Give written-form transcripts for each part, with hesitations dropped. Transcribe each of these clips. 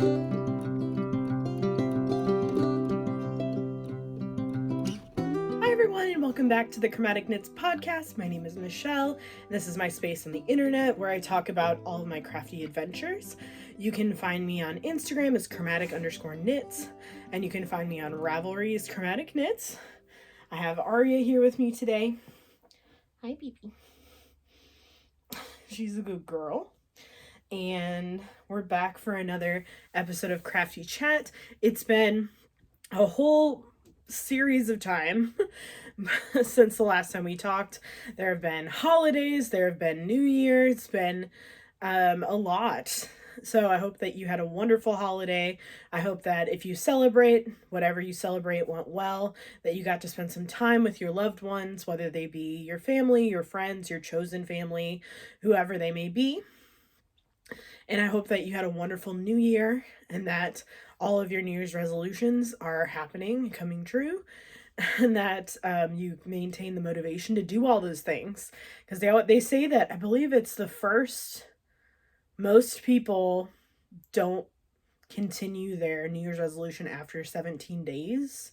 Hi everyone, and welcome back to the ChromaticKnits podcast. My name is Michelle, and this is my space on the internet where I talk about all of my crafty adventures. You can find me on Instagram as chromatic_knits, and you can find me on Ravelry as ChromaticKnits. I have Aria here with me today. Hi, Beepy. She's a good girl. And we're back for another episode of Crafty Chat. It's been a whole series of time since the last time we talked. There have been holidays, there have been New Year, it's been a lot. So I hope that you had a wonderful holiday. I hope that if you celebrate, whatever you celebrate went well, that you got to spend some time with your loved ones, whether they be your family, your friends, your chosen family, whoever they may be. And I hope that you had a wonderful new year and that all of your New Year's resolutions are happening and coming true, and that you maintain the motivation to do all those things. Because they say that, I believe it's the first, most people don't continue their New Year's resolution after 17 days.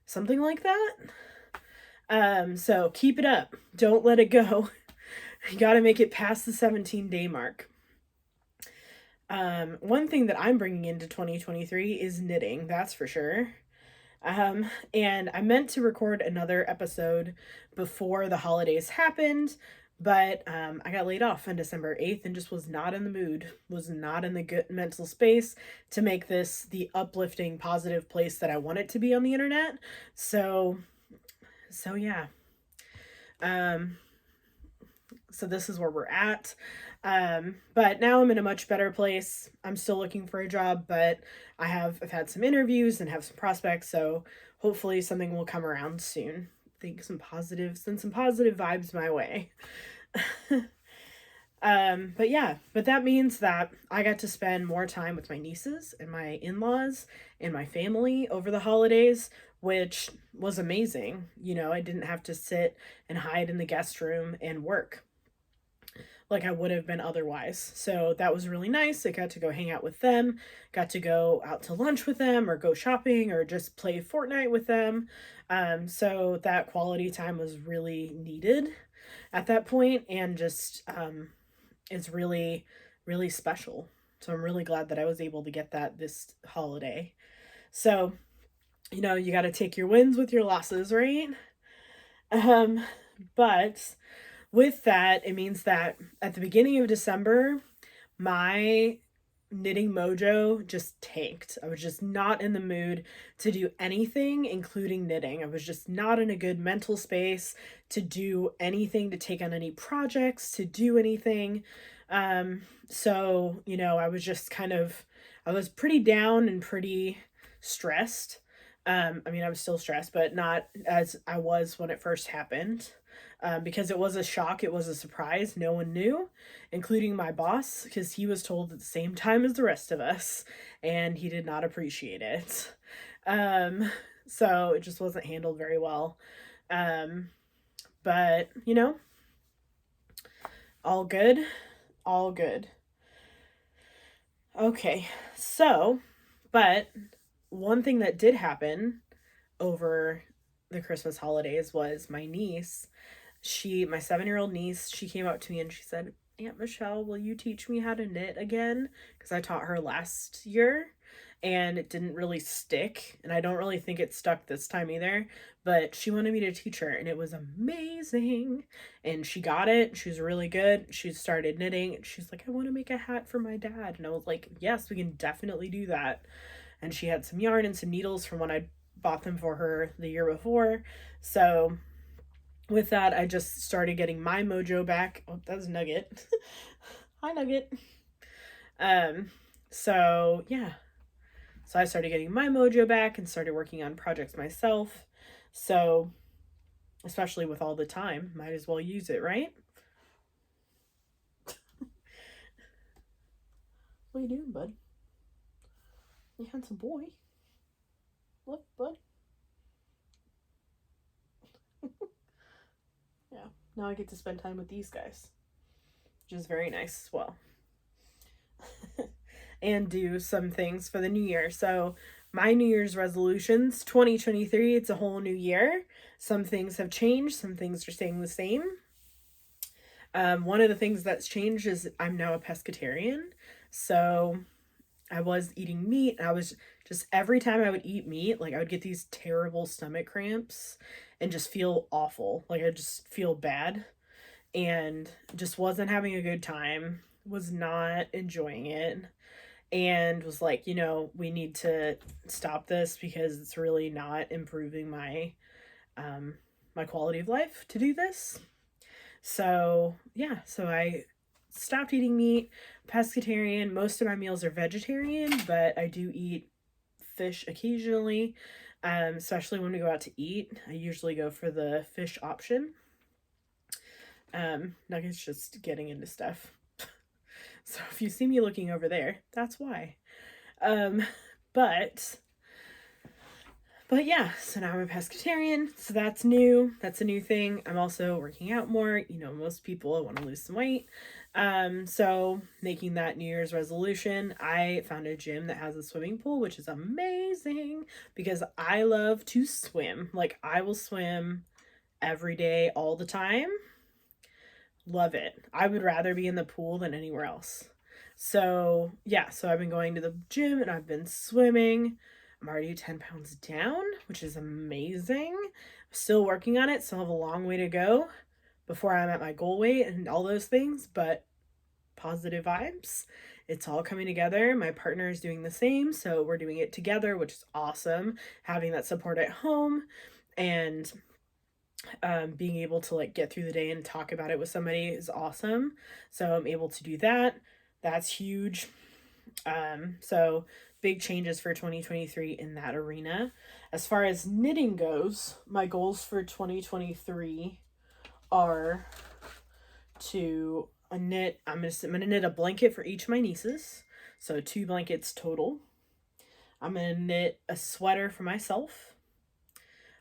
Something like that. So keep it up. Don't let it go. You got to make it past the 17-day mark. One thing that I'm bringing into 2023 is knitting, that's for sure. And I meant to record another episode before the holidays happened, but I got laid off on December 8th and just was not in the mood, was not in the good mental space to make this the uplifting, positive place that I want it to be on the internet. So yeah. So this is where we're at. But now I'm in a much better place. I'm still looking for a job, but I've had some interviews and have some prospects, so hopefully something will come around soon. Send some positive vibes my way. But that means that I got to spend more time with my nieces and my in-laws and my family over the holidays, which was amazing. You know, I didn't have to sit and hide in the guest room and work like I would have been otherwise. So that was really nice. I got to go hang out with them, got to go out to lunch with them or go shopping or just play Fortnite with them. So that quality time was really needed at that point, and just it's really, really special. So I'm really glad that I was able to get that this holiday. So, you know, you got to take your wins with your losses, right? But with that, it means that at the beginning of December, my knitting mojo just tanked. I was just not in the mood to do anything, including knitting. I was just not in a good mental space to do anything, to take on any projects, to do anything. So, you know, I was just I was pretty down and pretty stressed. I mean, I was still stressed, but not as I was when it first happened. Because it was a shock, it was a surprise. No one knew, including my boss, because he was told at the same time as the rest of us, and he did not appreciate it. So it just wasn't handled very well. But, you know, all good, all good. Okay, so, but one thing that did happen over the Christmas holidays was my niece, my 7-year-old niece, she came up to me and she said, "Aunt Michelle, will you teach me how to knit again?" Because I taught her last year and it didn't really stick, and I don't really think it stuck this time either, but she wanted me to teach her, and it was amazing. And she got it. She was really good. She started knitting. She's like, "I want to make a hat for my dad." And I was like, "Yes, we can definitely do that." And she had some yarn and some needles from when I bought them for her the year before. So with that, I just started getting my mojo back. Oh, that was Nugget. Hi, Nugget. So yeah. So I started getting my mojo back and started working on projects myself. So, especially with all the time, might as well use it, right? What are you doing, bud? You handsome boy. Look, bud. Yeah, now I get to spend time with these guys, which is very nice as well. and do some things for the new year. So my New Year's resolutions, 2023, it's a whole new year. Some things have changed, some things are staying the same. One of the things that's changed is I'm now a pescatarian. So I was eating meat. I was just, every time I would eat meat, like I would get these terrible stomach cramps and just feel awful. Like I just feel bad and just wasn't having a good time, was not enjoying it, and was like, we need to stop this because it's really not improving my my quality of life to do this. So yeah, so I stopped eating meat, pescatarian. Most of my meals are vegetarian, but I do eat fish occasionally, especially when we go out to eat. I usually go for the fish option. Nugget's just getting into stuff. So if you see me looking over there, that's why. But yeah, so now I'm a pescatarian, so that's new. That's a new thing. I'm also working out more. Most people want to lose some weight. So making that New Year's resolution, I found a gym that has a swimming pool, which is amazing because I love to swim. Like I will swim every day, all the time. Love it. I would rather be in the pool than anywhere else. So yeah, so I've been going to the gym and I've been swimming. I'm already 10 pounds down, which is amazing. Still working on it, still have a long way to go before I'm at my goal weight and all those things, but positive vibes. It's all coming together. My partner is doing the same, so we're doing it together, which is awesome. Having that support at home and being able to like get through the day and talk about it with somebody is awesome. So I'm able to do that. That's huge. So big changes for 2023 in that arena. As far as knitting goes, my goals for 2023 are to knit. I'm gonna knit a blanket for each of my nieces, so 2 blankets total. I'm gonna knit a sweater for myself,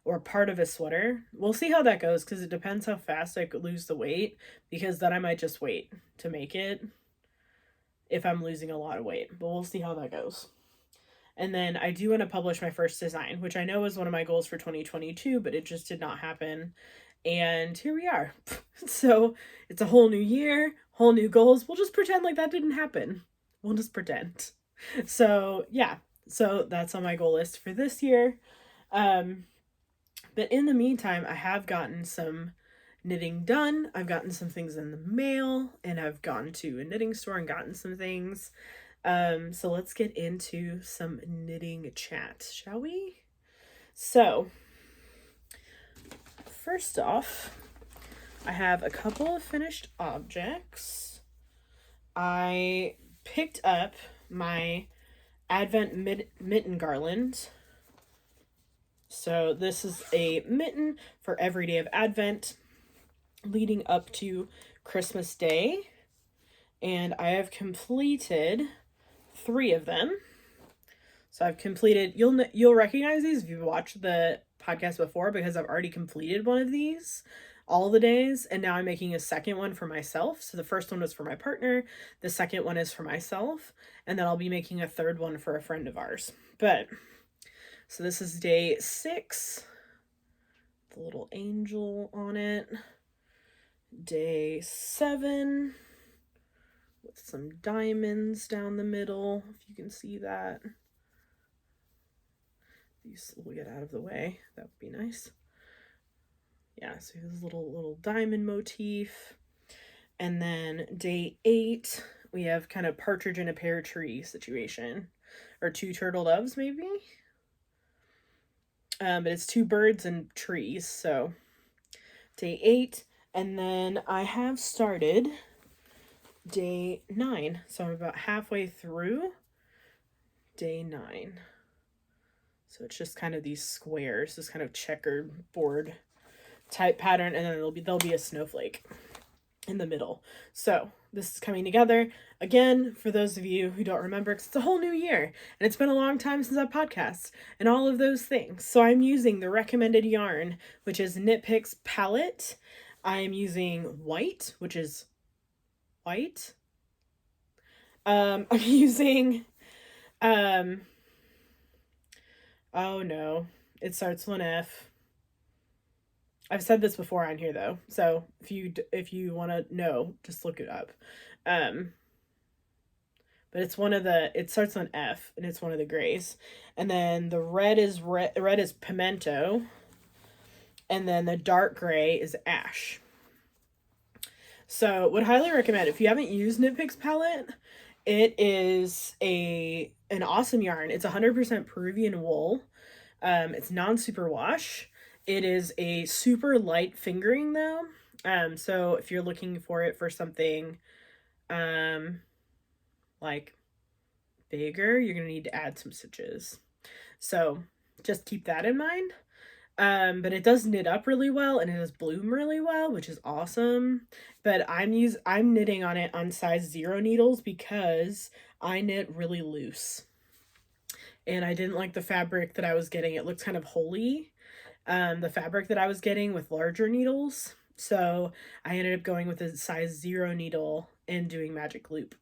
or part of a sweater. We'll see how that goes because it depends how fast I could lose the weight, because then I might just wait to make it if I'm losing a lot of weight, but we'll see how that goes. And then I do want to publish my first design, which I know was one of my goals for 2022, but it just did not happen. And here we are. So it's a whole new year, whole new goals. We'll just pretend like that didn't happen. We'll just pretend. So yeah, so that's on my goal list for this year. But in the meantime, I have gotten some knitting done. I've gotten some things in the mail, and I've gone to a knitting store and gotten some things. So let's get into some knitting chat, shall we? So first off, I have a couple of finished objects. I picked up my Advent mitten garland. So this is a mitten for every day of Advent leading up to Christmas Day. And I have completed 3 of them. So I've completed, you'll recognize these if you've watched the podcast before, because I've already completed one of these all the days, and now I'm making a second one for myself. So the first one was for my partner, the second one is for myself, and then I'll be making a third one for a friend of ours. But so this is day 6, the little angel on it. Day 7 with some diamonds down the middle, if you can see that. These will get out of the way, that would be nice. Yeah, so this little diamond motif. And then day 8, we have kind of partridge in a pear tree situation, or 2 turtle doves maybe. But it's 2 birds and trees. So day 8, and then I have started day 9, so I'm about halfway through day 9. So it's just kind of these squares, this kind of checkered board type pattern, and then there'll be a snowflake in the middle. So this is coming together again for those of you who don't remember, because it's a whole new year and it's been a long time since I've podcast and all of those things. So I'm using the recommended yarn, which is Knit Picks palette. I'm using white, which is white. I'm using Um, oh no, it starts with an F. I've said this before on here though, so if you want to know, just look it up. Um, but it's one of the it starts on F and it's one of the grays, and then the red is pimento, and then the dark gray is ash. So would highly recommend if you haven't used Knit Picks palette. It is an awesome yarn. It's 100% Peruvian wool. It's non-superwash. It is a super light fingering though. So if you're looking for it for something like bigger, you're gonna need to add some stitches. So just keep that in mind. But it does knit up really well and it does bloom really well, which is awesome. But I'm knitting on it on size 0 needles because I knit really loose. And I didn't like the fabric that I was getting. It looked kind of holey. The fabric that I was getting with larger needles. So I ended up going with a size 0 needle and doing magic loop.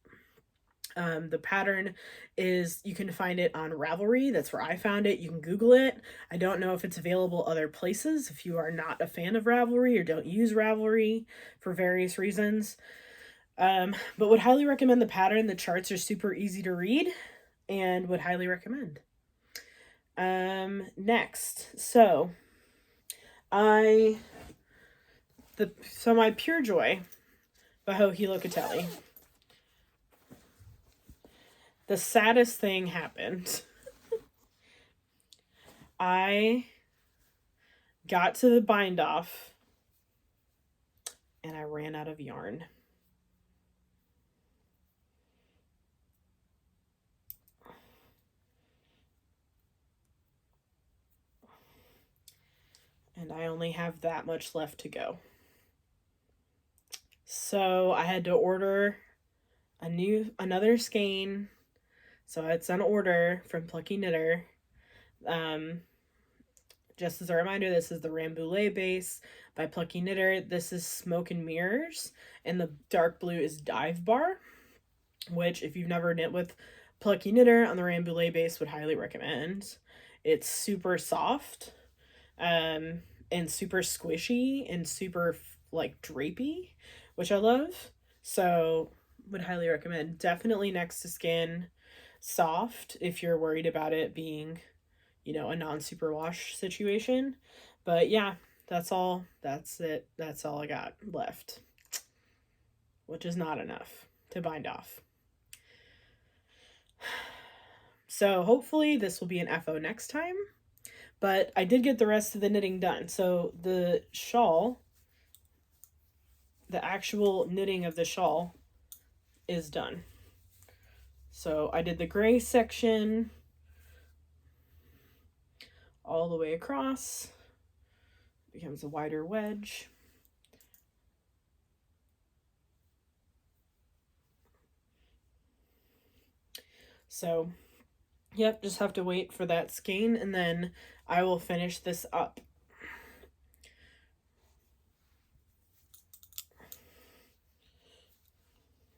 The pattern is, you can find it on Ravelry. That's where I found it. You can Google it. I don't know if it's available other places if you are not a fan of Ravelry or don't use Ravelry for various reasons. But would highly recommend the pattern. The charts are super easy to read and would highly recommend. Next, so my Pure Joy by Joji Locatelli. The saddest thing happened. I got to the bind off and I ran out of yarn. And I only have that much left to go. So I had to order another skein. So it's on order from Plucky Knitter. Just as a reminder, this is the Rambouillet base by Plucky Knitter. This is Smoke and Mirrors, and the dark blue is Dive Bar, which if you've never knit with Plucky Knitter on the Rambouillet base, would highly recommend. It's super soft, and super squishy and super like drapey, which I love. So would highly recommend. Definitely next to skin, soft if you're worried about it being, a non-superwash situation. But yeah, that's it. That's all I got left, which is not enough to bind off. So hopefully this will be an FO next time. But I did get the rest of the knitting done. So the shawl, the actual knitting of the shawl is done. So I did the gray section all the way across. It becomes a wider wedge. So, yep, just have to wait for that skein and then I will finish this up.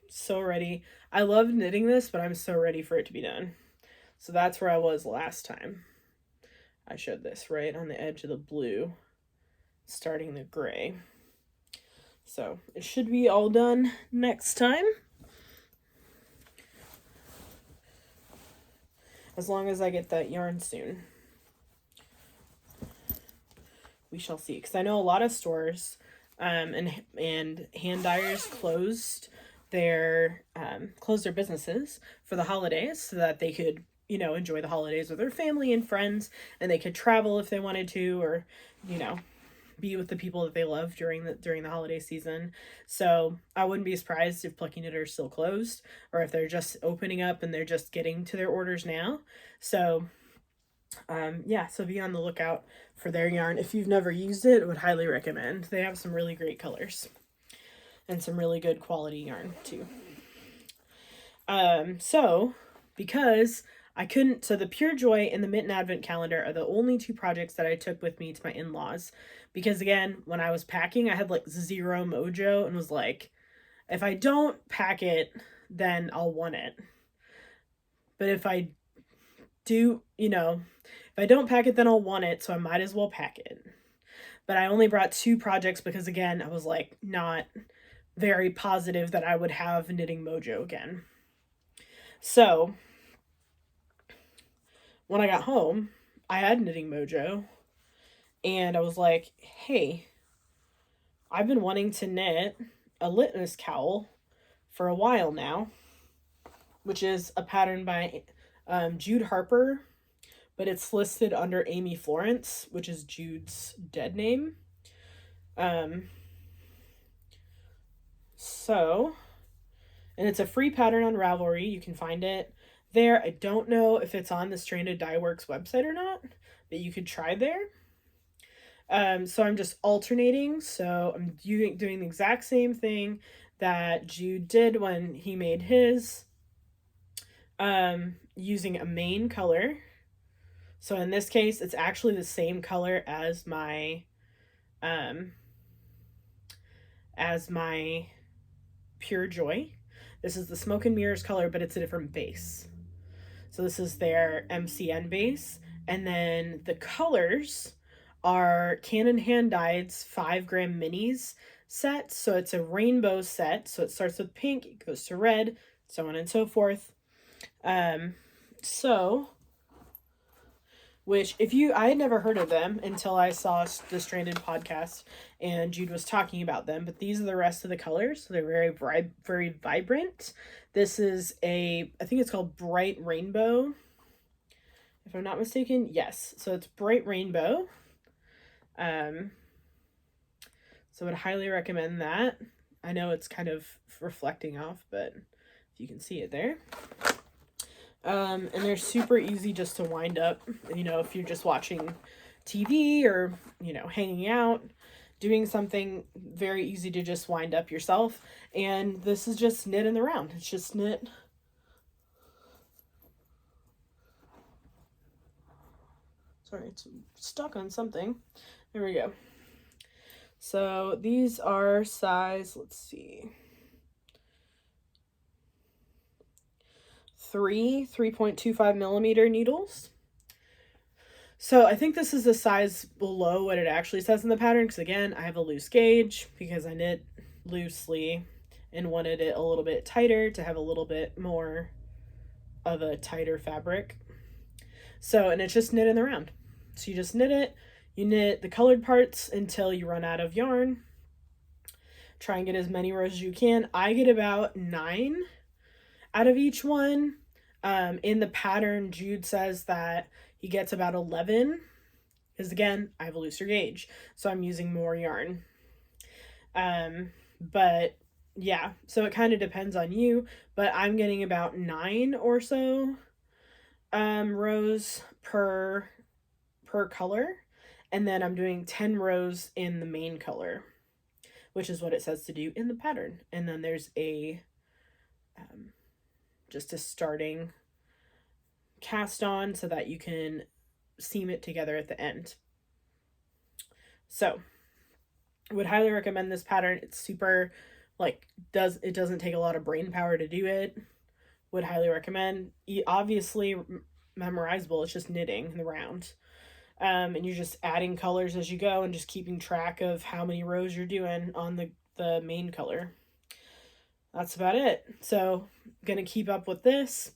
So ready. I love knitting this, but I'm so ready for it to be done. So that's where I was last time. I showed this right on the edge of the blue, starting the gray. So it should be all done next time. As long as I get that yarn soon. We shall see. Because I know a lot of stores and hand dyers closed their businesses for the holidays so that they could enjoy the holidays with their family and friends, and they could travel if they wanted to, or be with the people that they love during the holiday season. So I wouldn't be surprised if Plucky Knitter is still closed, or if they're just opening up and they're just getting to their orders now. So yeah, so be on the lookout for their yarn. If you've never used it, I would highly recommend. They have some really great colors and some really good quality yarn too. So because so the Pure Joy and the Mitten Advent Calendar are the only two projects that I took with me to my in-laws. Because again, when I was packing, I had like zero mojo and was like, if I don't pack it, then I'll want it. But if I do, if I don't pack it, then I'll want it, so I might as well pack it. But I only brought 2 projects because, again, I was like not very positive that I would have Knitting Mojo again. So when I got home, I had Knitting Mojo, and I was like, hey, I've been wanting to knit a litmus cowl for a while now, which is a pattern by Jude Harper, but it's listed under Amy Florence, which is Jude's dead name. And it's a free pattern on Ravelry. You can find it there. I don't know if it's on the Stranded Dye Works website or not, but you could try there. So I'm just alternating. So I'm doing the exact same thing that Jude did when he made his, using a main color. So in this case, it's actually the same color as my Pure Joy. This is the Smoke and Mirrors color, but it's a different base. So this is their MCN base. And then the colors are Cannon Hand Dyed's 5-gram minis set. So it's a rainbow set. So it starts with pink, it goes to red, so on and so forth. Which I had never heard of them until I saw the Stranded podcast and Jude was talking about them, but these are the rest of the colors. So they're very, very vibrant. This is I think it's called Bright Rainbow, if I'm not mistaken. Yes. So it's Bright Rainbow. So I would highly recommend that. I know it's kind of reflecting off, but if you can see it there. And they're super easy just to wind up, if you're just watching TV or, hanging out, doing something, very easy to just wind up yourself. And this is just knit in the round. It's just knit. Sorry, it's stuck on something. There we go. So these are size, let's see, 3.25 millimeter needles. So I think this is a size below what it actually says in the pattern, because again, I have a loose gauge because I knit loosely and wanted it a little bit tighter to have a little bit more of a tighter fabric. So, and it's just knit in the round. So you just knit it, you knit the colored parts until you run out of yarn. Try and get as many rows as you can. I get about 9 out of each one. In the pattern, Jude says that he gets about 11, because again, I have a looser gauge, so I'm using more yarn. But yeah, so it kind of depends on you, but I'm getting about 9 or so rows per color, and then I'm doing 10 rows in the main color, which is what it says to do in the pattern. And then there's just a starting cast on so that you can seam it together at the end. So I would highly recommend this pattern. It's super, it doesn't take a lot of brain power to do it. Would highly recommend. Obviously memorizable. It's just knitting in the round. And you're just adding colors as you go and just keeping track of how many rows you're doing on the main color. That's about it. So I'm going to keep up with this.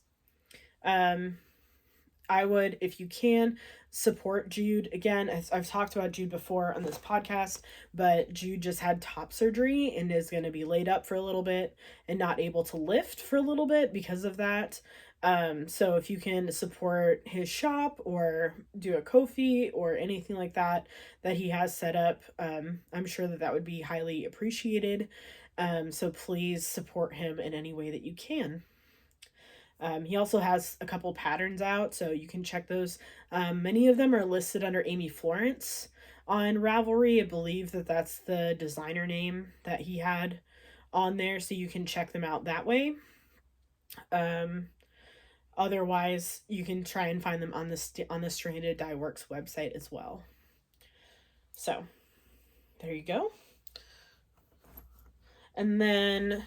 I would, if you can, support Jude. Again, as I've talked about Jude before on this podcast, but Jude just had top surgery and is going to be laid up for a little bit and not able to lift for a little bit because of that. So if you can support his shop or do a Ko-fi or anything like that he has set up, I'm sure that would be highly appreciated. So please support him in any way that you can. He also has a couple patterns out, so you can check those. Many of them are listed under Amy Florence on Ravelry. I believe that that's the designer name that he had on there, so you can check them out that way. Otherwise, you can try and find them on the Stranded Dye Works website as well. So, there you go. And then,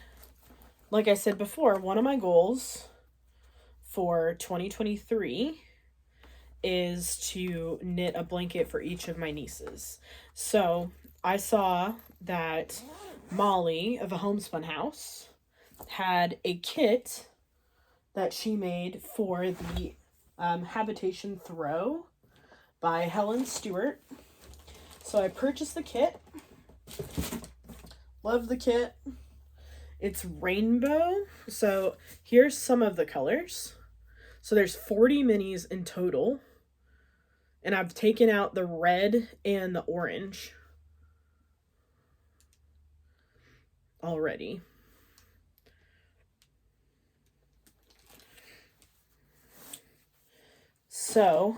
like I said before, one of my goals for 2023 is to knit a blanket for each of my nieces. So I saw that Molly of a Homespun House had a kit that she made for the Habitation Throw by Helen Stewart. So I purchased the kit. Love the kit. It's rainbow. So here's some of the colors. So there's 40 minis in total. And I've taken out the red and the orange already. So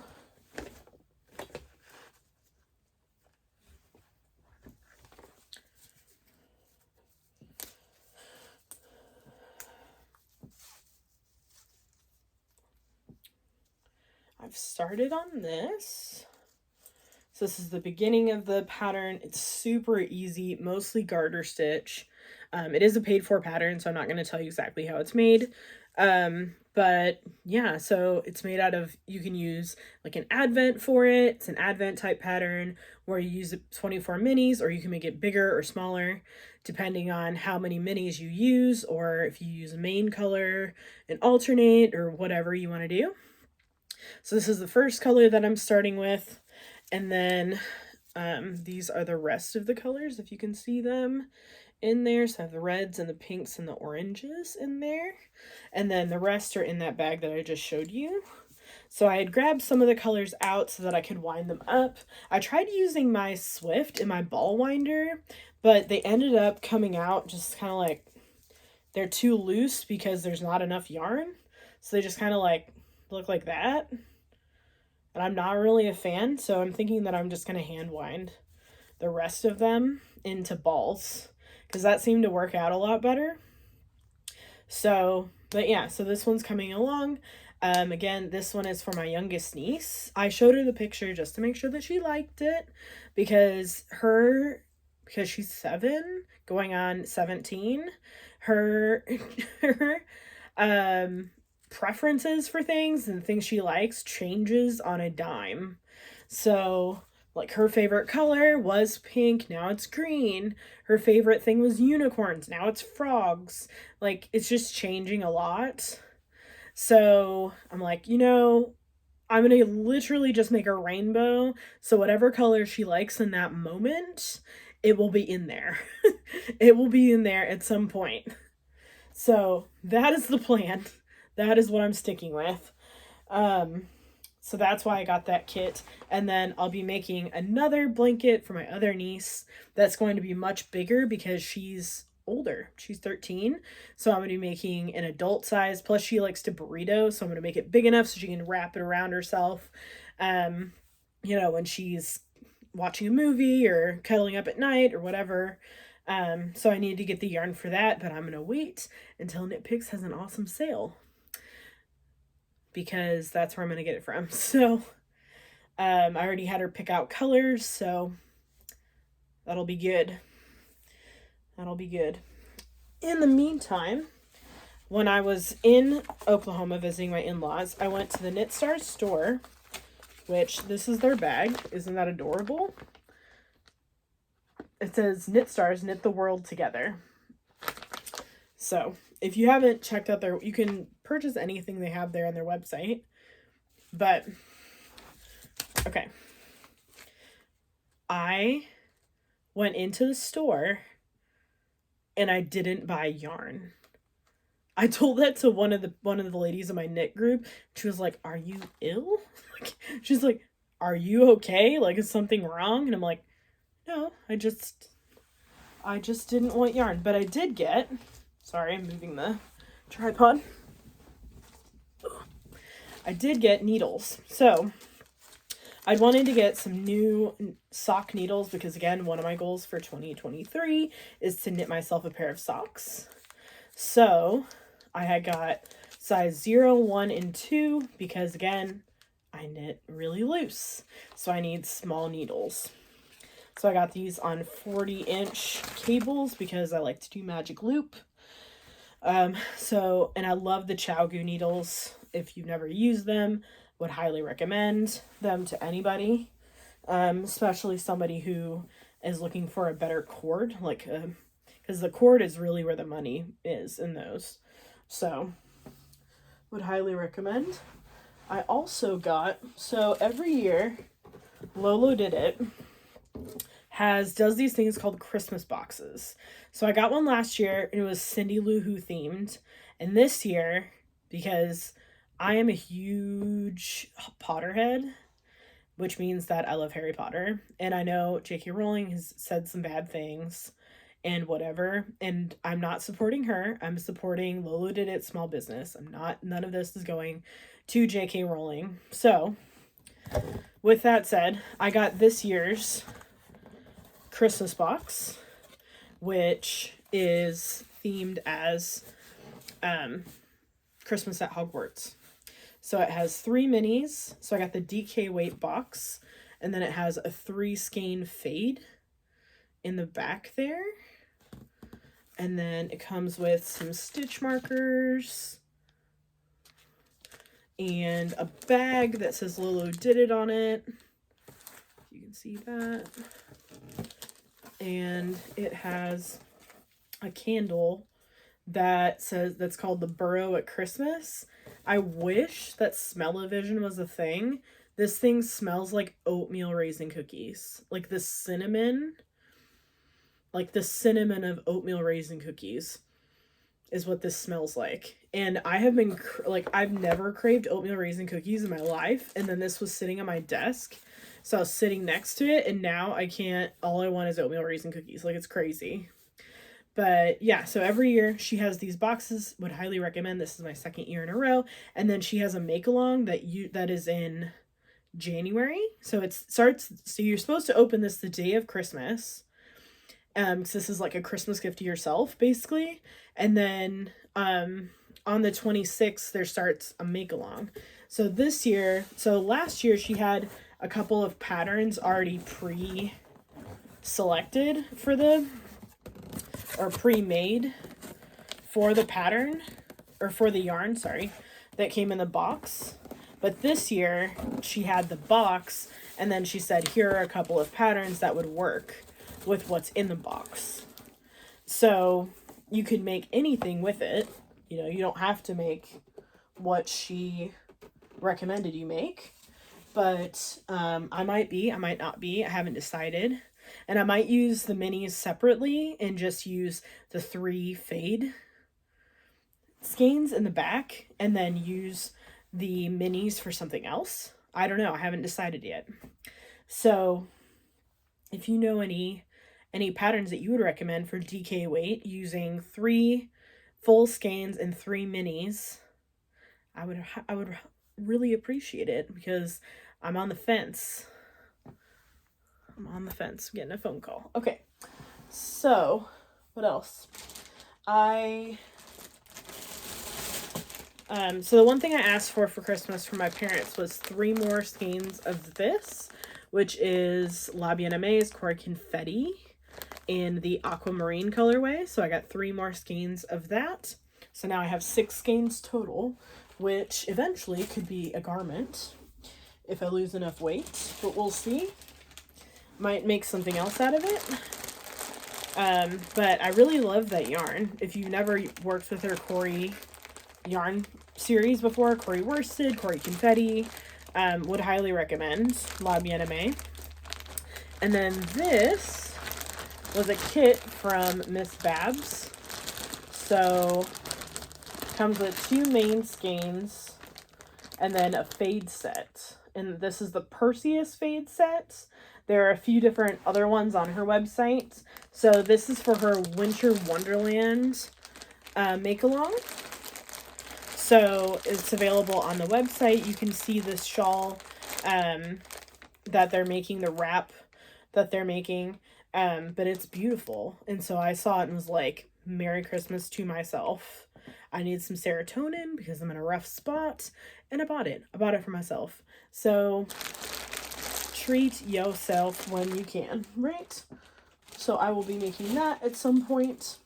I've started on this. So this is the beginning of the pattern. It's super easy, mostly garter stitch. It is a paid for pattern, so I'm not going to tell you exactly how it's made. But yeah, so it's made out of, you can use like an advent for it. It's an advent type pattern where you use 24 minis, or you can make it bigger or smaller depending on how many minis you use, or if you use a main color and alternate, or whatever you want to do. So this is the first color that I'm starting with. And then these are the rest of the colors, if you can see them in there. So I have the reds and the pinks and the oranges in there. And then the rest are in that bag that I just showed you. So I had grabbed some of the colors out so that I could wind them up. I tried using my Swift and my ball winder, but they ended up coming out just kind of like, they're too loose because there's not enough yarn. So they just kind of like look like that. And I'm not really a fan, so I'm thinking that I'm just going to hand wind the rest of them into balls, because that seemed to work out a lot better. So, but yeah, so this one's coming along. Again, this one is for my youngest niece. I showed her the picture just to make sure that she liked it, because she's 7, going on 17, her preferences for things and things she likes changes on a dime. So like her favorite color was pink, now it's green. Her favorite thing was unicorns, now it's frogs. Like, it's just changing a lot. So I'm like, you know, I'm gonna literally just make a rainbow, so whatever color she likes in that moment, it will be in there. It will be in there at some point. So that is the plan. That is what I'm sticking with. So that's why I got that kit. And then I'll be making another blanket for my other niece that's going to be much bigger because she's older. She's 13. So I'm going to be making an adult size. Plus she likes to burrito. So I'm going to make it big enough so she can wrap it around herself. You know, when she's watching a movie or cuddling up at night or whatever. So I need to get the yarn for that, but I'm going to wait until Knit Picks has an awesome sale, because that's where I'm going to get it from. So I already had her pick out colors, so that'll be good. That'll be good. In the meantime, when I was in Oklahoma visiting my in-laws, I went to the Knit Stars store, which this is their bag. Isn't that adorable? It says Knit Stars, knit the world together. So if you haven't checked out you can purchase anything they have there on their website. But, okay. I went into the store and I didn't buy yarn. I told that to one of the ladies in my knit group. She was like, "Are you ill?" She's like, "Are you okay? Like, is something wrong?" And I'm like, "No, I just didn't want yarn." But I did get, sorry, I'm moving the tripod. I did get needles. So I wanted to get some new sock needles because, again, one of my goals for 2023 is to knit myself a pair of socks. So I had got size 0, 1, and 2 because, again, I knit really loose. So I need small needles. So I got these on 40-inch cables because I like to do magic loop. And I love the ChowGoo needles. If you've never used them, Would highly recommend them to anybody, especially somebody who is looking for a better cord, like, because the cord is really where the money is in those. So, would highly recommend. I also got, so every year, Lolo Did It does these things called Christmas boxes. So I got one last year, and it was Cindy Lou Who themed. And this year, because I am a huge Potterhead, which means that I love Harry Potter, and I know J.K. Rowling has said some bad things and whatever, and I'm not supporting her. I'm supporting Lolo Did It small business. None of this is going to J.K. Rowling. So, with that said, I got this year's Christmas box, which is themed as Christmas at Hogwarts. So it has 3 minis. So I got the DK weight box, and then it has a 3 skein fade in the back there. And then it comes with some stitch markers and a bag that says Lolo Did It on it. You can see that. And it has a candle that's called the Burrow at Christmas. I wish that smell-o-vision was a thing. This thing smells like oatmeal raisin cookies. Like the cinnamon of oatmeal raisin cookies is what this smells like. And I have been, I've never craved oatmeal raisin cookies in my life. And then this was sitting on my desk. So I was sitting next to it, and now I can't, all I want is oatmeal raisin cookies. Like, it's crazy. But yeah, so every year she has these boxes. Would highly recommend. This is my 2nd year in a row. And then she has a make along that is in January. So you're supposed to open this the day of Christmas. Because this is like a Christmas gift to yourself, basically. And then on the 26th there starts a make along. So last year she had a couple of patterns already pre-selected or pre-made for the pattern, or for the yarn, sorry, that came in the box. But this year she had the box, and then she said, here are a couple of patterns that would work with what's in the box. So you could make anything with it. You know, you don't have to make what she recommended you make. But I might not be. I haven't decided. And I might use the minis separately and just use the 3 fade skeins in the back, and then use the minis for something else. I don't know. I haven't decided yet. So if you know any patterns that you would recommend for DK weight using 3 full skeins and 3 minis, I would really appreciate it, because I'm on the fence. I'm getting a phone call. Okay, so what else? So the one thing I asked for Christmas from my parents was 3 more skeins of this, which is La Bien-Aimé's Cory Confetti in the aquamarine colorway. So I got 3 more skeins of that. So now I have 6 skeins total, which eventually could be a garment if I lose enough weight, but we'll see. Might make something else out of it. But I really love that yarn. If you've never worked with her Cory yarn series before, Cory Worsted, Cory Confetti, would highly recommend La Bien-Aimée. And then this was a kit from Miss Babs. So comes with 2 main skeins and then a fade set. And this is the Perseus fade set. There are a few different other ones on her website. So this is for her Winter Wonderland make-along. So it's available on the website. You can see this shawl that they're making, the wrap that they're making. But it's beautiful. And so I saw it and was like, Merry Christmas to myself. I need some serotonin because I'm in a rough spot. And I bought it. I bought it for myself. So treat yourself when you can, right? So I will be making that at some point.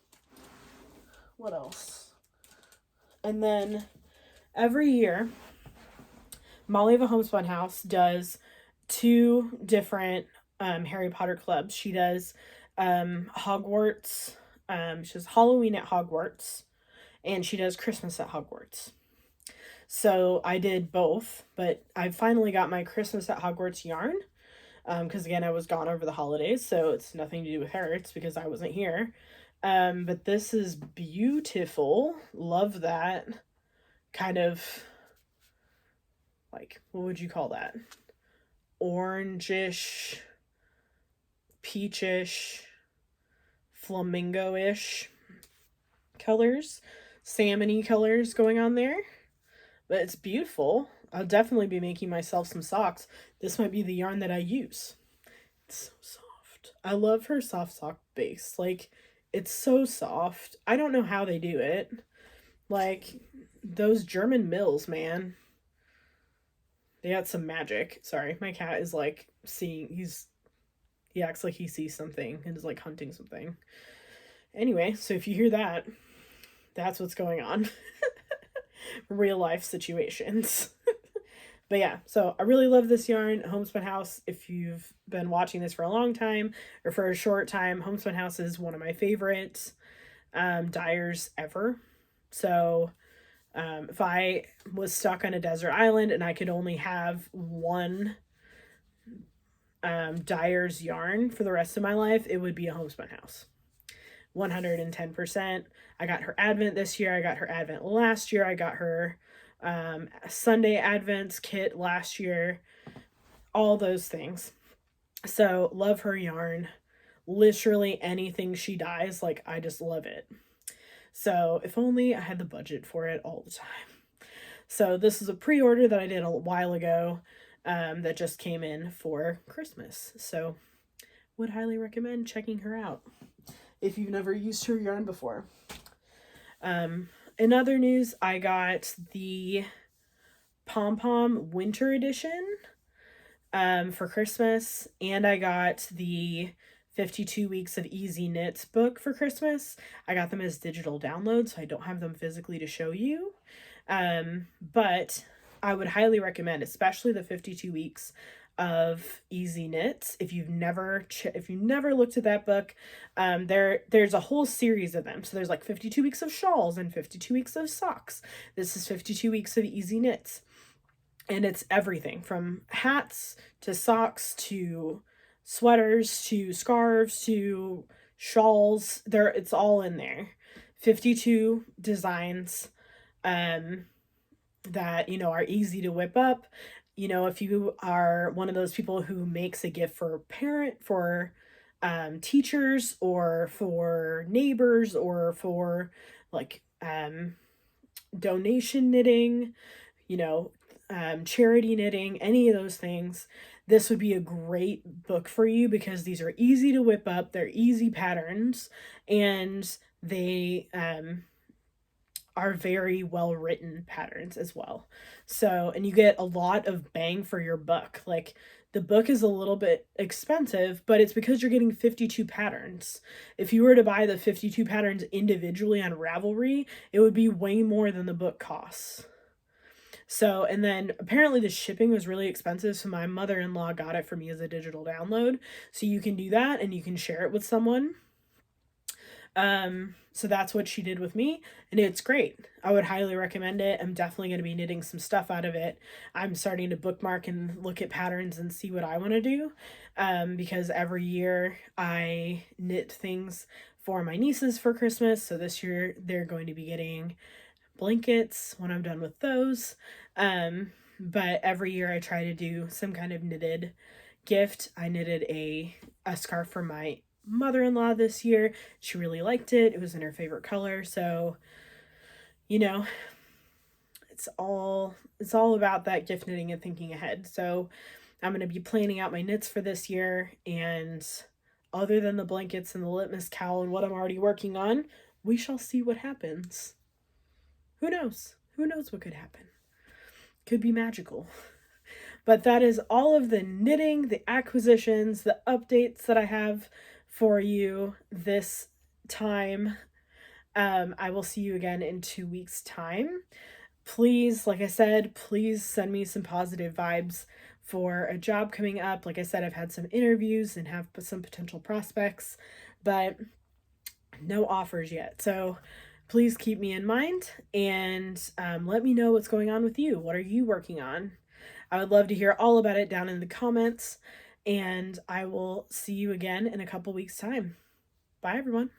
What else? And then every year Molly of a Homespun House does 2 different Harry Potter clubs. She does Hogwarts, she does Halloween at Hogwarts, and she does Christmas at Hogwarts. So I did both, but I finally got my Christmas at Hogwarts yarn because again, I was gone over the holidays, so it's nothing to do with her. It's because I wasn't here. But this is beautiful. Love that kind of, like, what would you call that? Orangish, peachish, flamingo-ish colors, salmon-y colors going on there. But it's beautiful. I'll definitely be making myself some socks. This might be the yarn that I use. It's so soft. I love her soft sock base. Like, it's so soft. I don't know how they do it. Like, those German mills, man. They got some magic. Sorry, my cat is like seeing, he acts like he sees something and is like hunting something. Anyway, so if you hear that, that's what's going on. Real life situations. But yeah, so I really love this yarn, Homespun House. If you've been watching this for a long time or for a short time, Homespun House is one of my favorite dyers ever. So if I was stuck on a desert island and I could only have one dyer's yarn for the rest of my life, it would be a Homespun House. 110%. I got her Advent this year. I got her Advent last year. I got her Sunday Advents kit last year. All those things. So love her yarn. Literally anything she dyes, like, I just love it. So if only I had the budget for it all the time. So this is a pre-order that I did a while ago that just came in for Christmas. So would highly recommend checking her out if you've never used her yarn before. In other news, I got the Pom Pom Winter Edition for Christmas, and I got the 52 Weeks of Easy Knits book for Christmas. I got them as digital downloads, so I don't have them physically to show you. But I would highly recommend, especially the 52 Weeks of Easy Knits. If you've never looked at that book, there's a whole series of them. So there's like 52 weeks of shawls and 52 weeks of socks. This is 52 weeks of Easy Knits. And it's everything from hats to socks to sweaters to scarves to shawls. It's all in there. 52 designs that, you know, are easy to whip up. You know, if you are one of those people who makes a gift for teachers or for neighbors or for like donation knitting, you know, charity knitting, any of those things, this would be a great book for you because these are easy to whip up, they're easy patterns, and they are very well written patterns as well. So, and you get a lot of bang for your buck. Like, the book is a little bit expensive, but it's because you're getting 52 patterns. If you were to buy the 52 patterns individually on Ravelry, it would be way more than the book costs. So, and then apparently the shipping was really expensive, so my mother-in-law got it for me as a digital download. So you can do that and you can share it with someone. So that's what she did with me, and it's great. I would highly recommend it. I'm definitely going to be knitting some stuff out of it. I'm starting to bookmark and look at patterns and see what I want to do, because every year I knit things for my nieces for Christmas. So this year they're going to be getting blankets when I'm done with those. But every year I try to do some kind of knitted gift. I knitted a scarf for my mother-in-law this year. She really liked it. It was in her favorite color. So, you know, it's all about that gift knitting and thinking ahead. So I'm going to be planning out my knits for this year, and other than the blankets and the litmus cowl and what I'm already working on, we shall see what happens. Who knows? Who knows what could happen? Could be magical. But that is all of the knitting, the acquisitions, the updates that I have for you this time. I will see you again in 2 weeks' time. please, like I said, please send me some positive vibes for a job coming up. Like I said, I've had some interviews and have some potential prospects, but no offers yet. So please keep me in mind and let me know what's going on with you. What are you working on? I would love to hear all about it down in the comments, and I will see you again in a couple weeks' time. Bye, everyone.